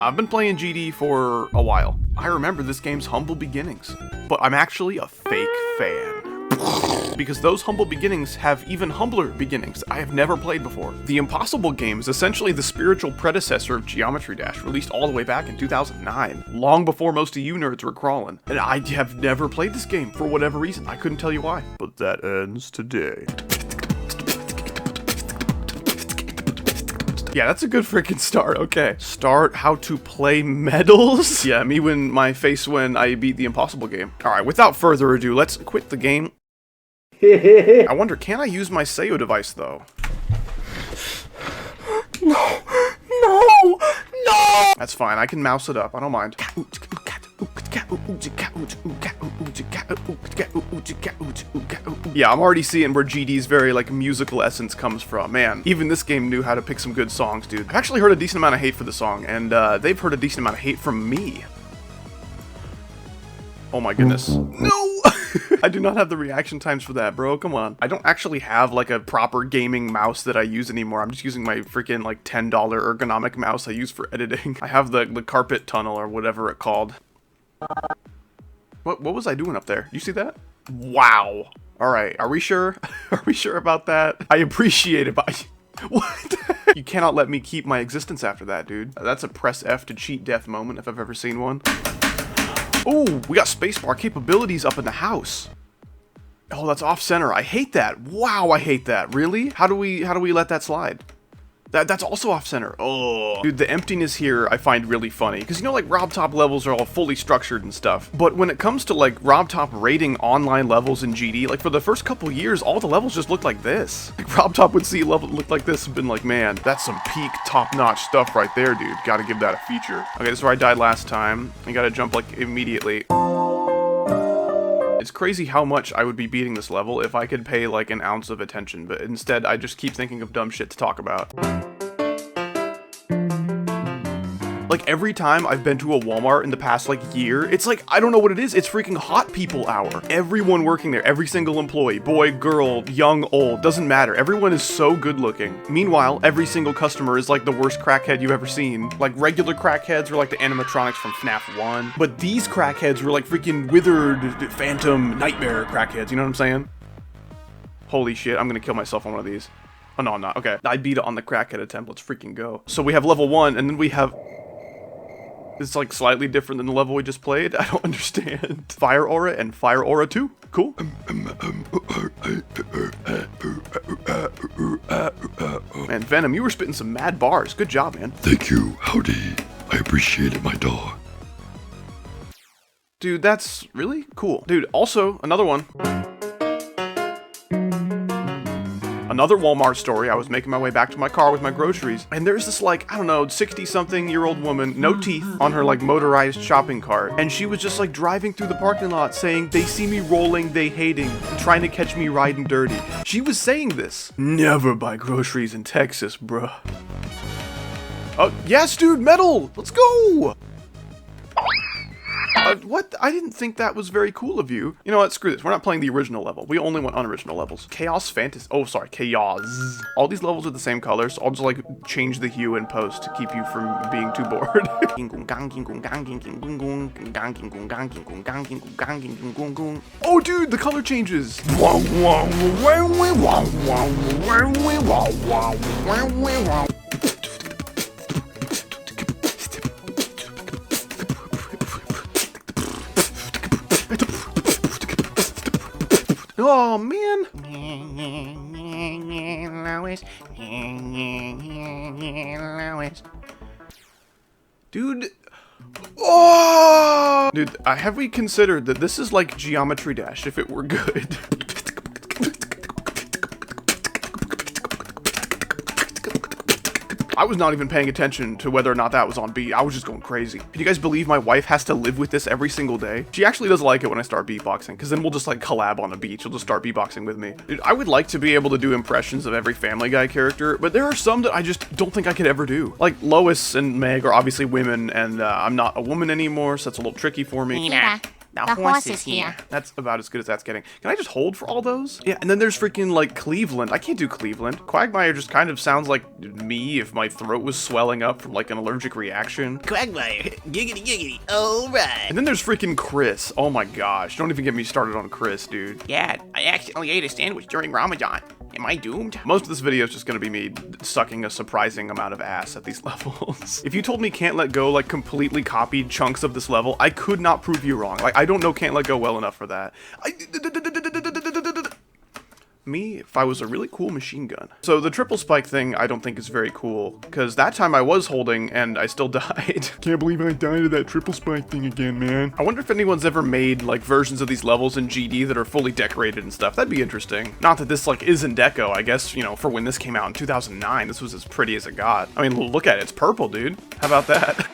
I've been playing GD for a while. I remember this game's humble beginnings, but I'm actually a fake fan. Because those humble beginnings have even humbler beginnings I have never played before. The Impossible game is essentially the spiritual predecessor of Geometry Dash, released all the way back in 2009, long before most of you nerds were crawling. And I have never played this game for whatever reason. I couldn't tell you why. But that ends today. Yeah, that's a good freaking start. Okay. Start how to play medals? Yeah, me when my face when I beat the Impossible game. Alright, without further ado, let's quit the game. I wonder, can I use my Seiyo device though? No! That's fine, I can mouse it up, I don't mind. Yeah, I'm already seeing where GD's very, like, musical essence comes from. Man, even this game knew how to pick some good songs, dude. I've actually heard a decent amount of hate for the song, and they've heard a decent amount of hate from me. Oh my goodness. No! I do not have the reaction times for that, bro. Come on. I don't actually have, like, a proper gaming mouse that I use anymore. I'm just using my freaking, like, $10 ergonomic mouse I use for editing. I have the carpet tunnel or whatever it called. What was I doing up there? You see that? Wow. Alright, are we sure? Are we sure about that? I appreciate it, but what? You cannot let me keep my existence after that, dude. That's a press F to cheat death moment if I've ever seen one. Oh, we got spacebar capabilities up in the house. Oh, that's off center. I hate that. Wow, I hate that. Really? How do we let that slide? That's also off center. Oh, dude, the emptiness here I find really funny because you know, like, RobTop levels are all fully structured and stuff. But when it comes to like RobTop rating online levels in GD, like for the first couple years, all the levels just looked like this. Like RobTop would see a level that looked like this and been like, man, that's some peak top-notch stuff right there, dude. Gotta give that a feature. Okay, this is where I died last time. I gotta jump like immediately. It's crazy how much I would be beating this level if I could pay like an ounce of attention, but instead I just keep thinking of dumb shit to talk about. Like every time I've been to a Walmart in the past like year, it's like, I don't know what it is, it's freaking hot people hour. Everyone working there, every single employee, boy, girl, young, old, doesn't matter. Everyone is so good looking. Meanwhile, every single customer is like the worst crackhead you've ever seen. Like regular crackheads were like the animatronics from FNAF 1, but these crackheads were like freaking withered, phantom, nightmare crackheads, you know what I'm saying? Holy shit, I'm gonna kill myself on one of these. Oh no, I'm not, okay. I beat it on the crackhead attempt, let's freaking go. So we have level 1, and then we have... It's like slightly different than the level we just played. I don't understand. Fire Aura and Fire Aura 2. Cool. Man, Venom, you were spitting some mad bars. Good job, man. Thank you, Howdy. I appreciate it, my dog. Dude, that's really cool. Dude, also, another one. Another Walmart story. I was making my way back to my car with my groceries, and there's this, like, I don't know, 60-something-year-old woman, no teeth, on her, like, motorized shopping cart, and she was just, like, driving through the parking lot saying, they see me rolling, they hating, trying to catch me riding dirty. She was saying this. Never buy groceries in Texas, bruh. Oh, yes, dude, metal! Let's go! What? I didn't think that was very cool of you. You know what? Screw this. We're not playing the original level. We only want unoriginal levels. Chaos Fantasy. Oh, sorry. Chaos. All these levels are the same colors. So I'll just, like, change the hue in post to keep you from being too bored. Oh, dude, the color changes. Oh, man. Dude. Oh! Dude, have we considered that this is like Geometry Dash if it were good? I was not even paying attention to whether or not that was on beat. I was just going crazy. Can you guys believe my wife has to live with this every single day? She actually does like it when I start beatboxing, because then we'll just like collab on a beat. She'll just start beatboxing with me. Dude, I would like to be able to do impressions of every Family Guy character, but there are some that I just don't think I could ever do. Like Lois and Meg are obviously women, and I'm not a woman anymore, so that's a little tricky for me. The horse is here. That's about as good as that's getting. Can I just hold for all those? Yeah, and then there's freaking, like, Cleveland. I can't do Cleveland. Quagmire just kind of sounds like me if my throat was swelling up from, like, an allergic reaction. Quagmire, giggity giggity, alright. And then there's freaking Chris. Oh my gosh. Don't even get me started on Chris, dude. Dad, I accidentally ate a sandwich during Ramadan. Am I doomed? Most of this video is just gonna be me sucking a surprising amount of ass at these levels. If you told me Can't Let Go, like, completely copied chunks of this level, I could not prove you wrong. Like, I don't know Can't Let Go well enough for that. Me, if I was a really cool machine gun. So the triple spike thing I don't think is very cool, because that time I was holding and I still died. Can't believe I died of that triple spike thing again, man. I wonder if anyone's ever made, like, versions of these levels in GD that are fully decorated and stuff. That'd be interesting. Not that this, like, is in deco, I guess, you know, for when this came out in 2009, this was as pretty as it got. I mean, look at it, it's purple, dude. How about that?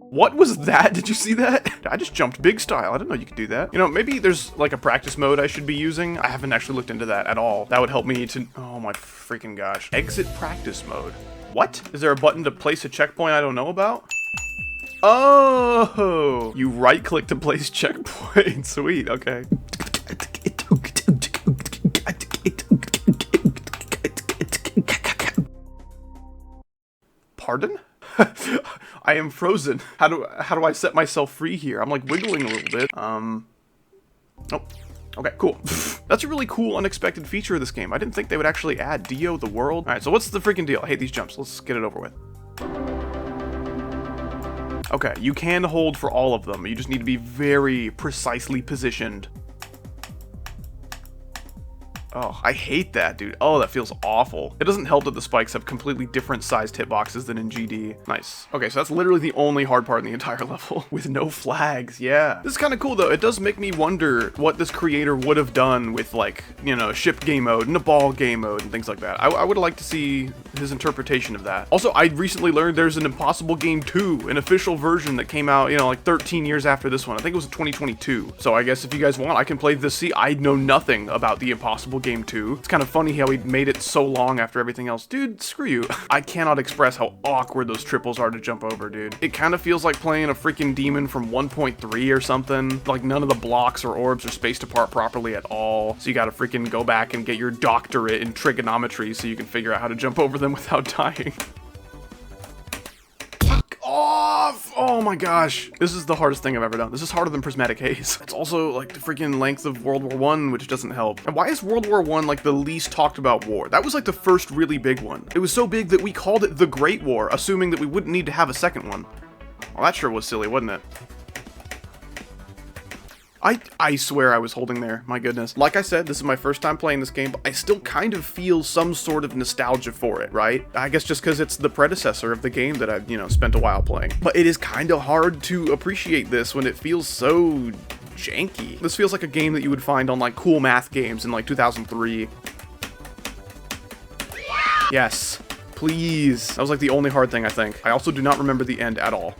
What was that? Did you see that? I just jumped big style. I didn't know you could do that. You know, maybe there's like a practice mode I should be using. I haven't actually looked into that at all. That would help me to, oh my freaking gosh. Exit practice mode. What? Is there a button to place a checkpoint I don't know about? Oh, you right click to place checkpoint. Sweet, okay. Pardon? I am frozen. How do I set myself free here? I'm like wiggling a little bit. Oh. Okay, cool. That's a really cool, unexpected feature of this game. I didn't think they would actually add Dio the world. Alright, so what's the freaking deal? I hate these jumps. Let's get it over with. Okay, you can hold for all of them. You just need to be very precisely positioned. Oh, I hate that, dude. Oh, that feels awful. It doesn't help that the spikes have completely different sized hitboxes than in GD. Nice. Okay, so that's literally the only hard part in the entire level, with no flags, yeah. This is kind of cool, though. It does make me wonder what this creator would have done with, like, you know, ship game mode and a ball game mode and things like that. I would like to see his interpretation of that. Also, I recently learned there's an Impossible Game 2, an official version that came out, you know, like 13 years after this one. I think it was 2022. So I guess if you guys want, I can play this. See, I know nothing about the Impossible Game 2. It's kind of funny how he made it so long after everything else. Dude, screw you. I cannot express how awkward those triples are to jump over, dude. It kind of feels like playing a freaking demon from 1.3 or something. Like none of the blocks or orbs are spaced apart properly at all. So you gotta freaking go back and get your doctorate in trigonometry so you can figure out how to jump over them without dying. Off! Oh my gosh. This is the hardest thing I've ever done. This is harder than Prismatic Haze. It's also like the freaking length of World War I, which doesn't help. And why is World War I like the least talked about war? That was like the first really big one. It was so big that we called it the Great War, assuming that we wouldn't need to have a second one. Well, that sure was silly, wasn't it? I swear I was holding there, my goodness. Like I said, this is my first time playing this game, but I still kind of feel some sort of nostalgia for it, right? I guess just because it's the predecessor of the game that I've, you know, spent a while playing. But it is kind of hard to appreciate this when it feels so janky. This feels like a game that you would find on like cool math games in like 2003. Yes, please. That was like the only hard thing, I think. I also do not remember the end at all.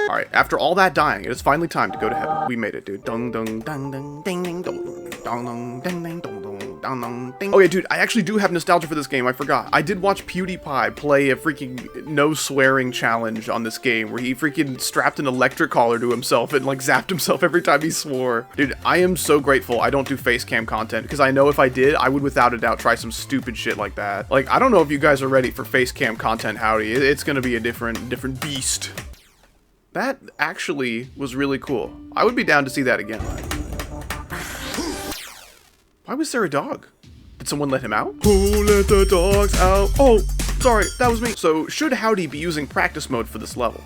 Alright, after all that dying, it is finally time to go to heaven. We made it, dude. Dung dung dung dung ding ding dong dong dong ding ding dong dong dong dong ding. Okay, dude, I actually do have nostalgia for this game. I forgot. I did watch PewDiePie play a freaking no swearing challenge on this game where he freaking strapped an electric collar to himself and like zapped himself every time he swore. Dude, I am so grateful I don't do face cam content because I know if I did, I would without a doubt try some stupid shit like that. Like, I don't know if you guys are ready for face cam content, howdy. It's gonna be a different beast. That actually was really cool. I would be down to see that again. Why was there a dog? Did someone let him out? Who let the dogs out? Oh, sorry, that was me. So, should Howdy be using practice mode for this level?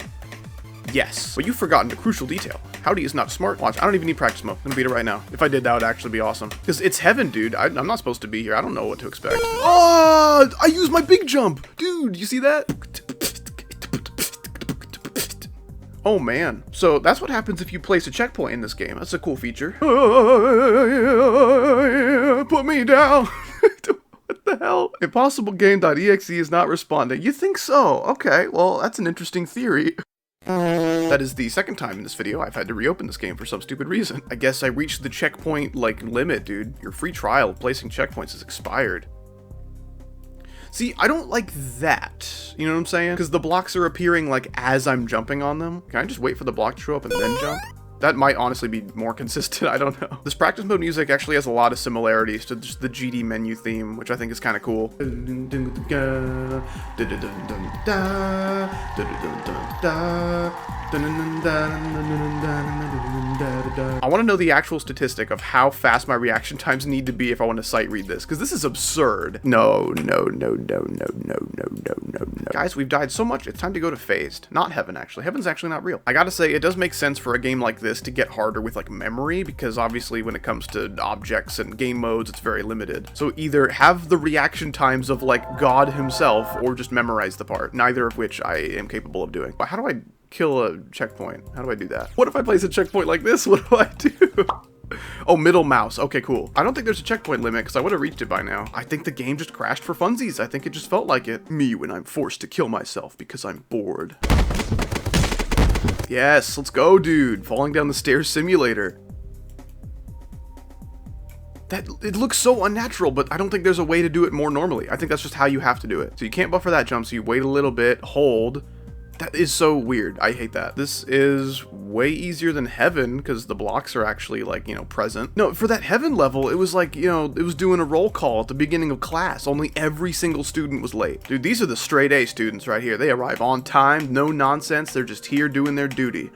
Yes, but you've forgotten a crucial detail. Howdy is not smart. Watch, I don't even need practice mode. I'm gonna beat it right now. If I did, that would actually be awesome. Because it's heaven, dude. I'm not supposed to be here. I don't know what to expect. Oh, I used my big jump. Dude, you see that? Oh man, so that's what happens if you place a checkpoint in this game. That's a cool feature. Put me down. What the hell? ImpossibleGame.exe is not responding. You think so? Okay, well, that's an interesting theory. That is the second time in this video I've had to reopen this game for some stupid reason. I guess I reached the checkpoint, like, limit, dude. Your free trial of placing checkpoints is expired. See, I don't like that. You know what I'm saying? Because the blocks are appearing like as I'm jumping on them. Can I just wait for the block to show up and then jump? That might honestly be more consistent, I don't know. This practice mode music actually has a lot of similarities to just the GD menu theme, which I think is kind of cool. I want to know the actual statistic of how fast my reaction times need to be if I want to sight read this, because this is absurd. No. Guys, we've died so much, it's time to go to phased. Not heaven, actually. Heaven's actually not real. I gotta say, it does make sense for a game like this to get harder with like memory, because obviously when it comes to objects and game modes, it's very limited. So either have the reaction times of like God himself, or just memorize the part, neither of which I am capable of doing. But how do I kill a checkpoint? How do I do that? What if I place a checkpoint like this? What do I do? Oh, middle mouse. Okay, cool. I don't think there's a checkpoint limit because I would have reached it by now. I think the game just crashed for funsies. I think it just felt like it. Me when I'm forced to kill myself because I'm bored. Yes, let's go, dude. Falling down the stairs simulator. It looks so unnatural, but I don't think there's a way to do it more normally. I think that's just how you have to do it. So you can't buffer that jump, so you wait a little bit, hold. That is so weird. I hate that. This is way easier than heaven because the blocks are actually like, you know, present. No, for that heaven level, it was like, you know, it was doing a roll call at the beginning of class. Only every single student was late. Dude, these are the straight A students right here. They arrive on time, no nonsense. They're just here doing their duty.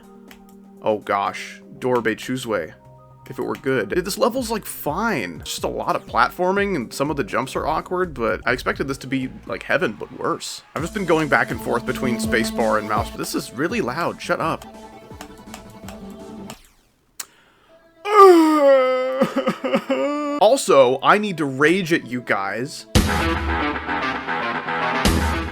Oh gosh, Dorbe Chuzwe. If it were good. This level's like fine. Just a lot of platforming and some of the jumps are awkward, but I expected this to be like heaven, but worse. I've just been going back and forth between spacebar and mouse, but this is really loud. Shut up. Also, I need to rage at you guys.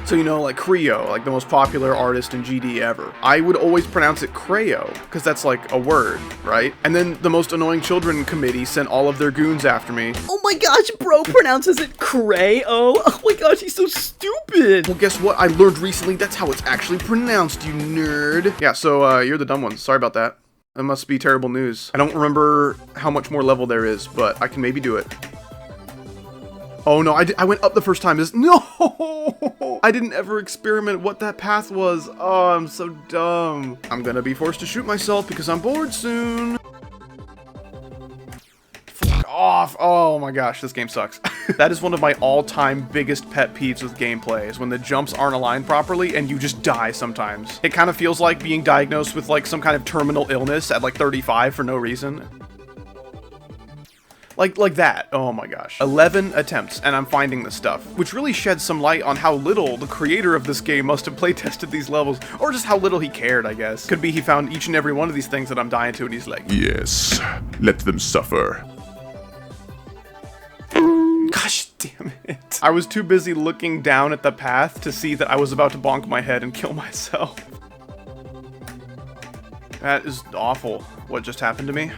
So, you know, like Creo, like the most popular artist in GD ever. I would always pronounce it Creo, because that's like a word, right? And then the most annoying children committee sent all of their goons after me. Oh my gosh, bro pronounces it Cray-o. Oh my gosh, he's so stupid. Well, guess what? I learned recently that's how it's actually pronounced, you nerd. Yeah, so you're the dumb ones. Sorry about that. That must be terrible news. I don't remember how much more level there is, but I can maybe do it. Oh no, I went up the first time. No! I didn't ever experiment what that path was. Oh, I'm so dumb. I'm gonna be forced to shoot myself because I'm bored soon. Fuck off. Oh my gosh, this game sucks. That is one of my all-time biggest pet peeves with gameplay, is when the jumps aren't aligned properly and you just die sometimes. It kind of feels like being diagnosed with like some kind of terminal illness at like 35 for no reason. Like that. Oh my gosh. 11 attempts, and I'm finding this stuff, which really sheds some light on how little the creator of this game must have playtested these levels, or just how little he cared, I guess. Could be he found each and every one of these things that I'm dying to, and he's like, Yes, let them suffer. gosh damn it. I was too busy looking down at the path to see that I was about to bonk my head and kill myself. That is awful. What just happened to me?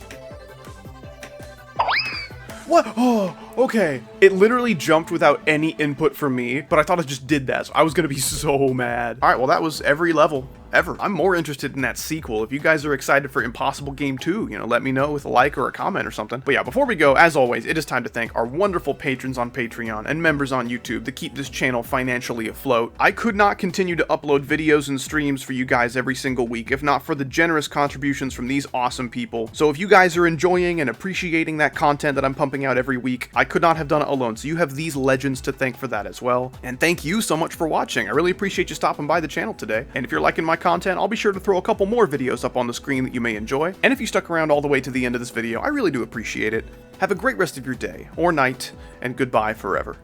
What? Oh, okay. It literally jumped without any input from me, but I thought it just did that, so I was gonna be so mad. All right, well, that was every level ever. I'm more interested in that sequel. If you guys are excited for Impossible Game 2, you know, let me know with a like or a comment or something. But yeah, before we go, as always, it is time to thank our wonderful patrons on Patreon and members on YouTube that keep this channel financially afloat. I could not continue to upload videos and streams for you guys every single week if not for the generous contributions from these awesome people. So if you guys are enjoying and appreciating that content that I'm pumping out every week, I could not have done it alone. So you have these legends to thank for that as well. And thank you so much for watching. I really appreciate you stopping by the channel today. And if you're liking my content, I'll be sure to throw a couple more videos up on the screen that you may enjoy. And if you stuck around all the way to the end of this video, I really do appreciate it. Have a great rest of your day or night, and goodbye forever.